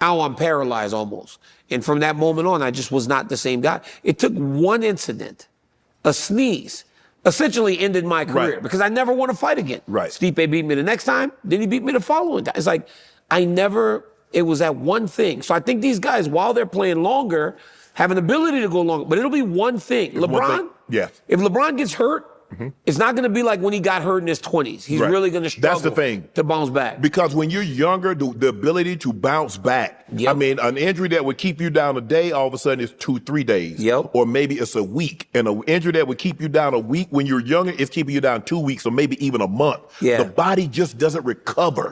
Now I'm paralyzed almost. And from that moment on, I just was not the same guy. It took one incident, a sneeze, essentially ended my career because I never want to fight again. Stipe beat me the next time, then he beat me the following time. It's like, it was that one thing. So I think these guys, while they're playing longer, have an ability to go longer, but it'll be one thing. LeBron, if LeBron gets hurt, it's not going to be like when he got hurt in his 20s. He's really going to struggle. That's the thing. To bounce back. Because when you're younger, the ability to bounce back. I mean, an injury that would keep you down a day, all of a sudden it's 2-3 days. Or maybe it's a week. And an injury that would keep you down a week when you're younger, it's keeping you down 2 weeks or maybe even a month. The body just doesn't recover.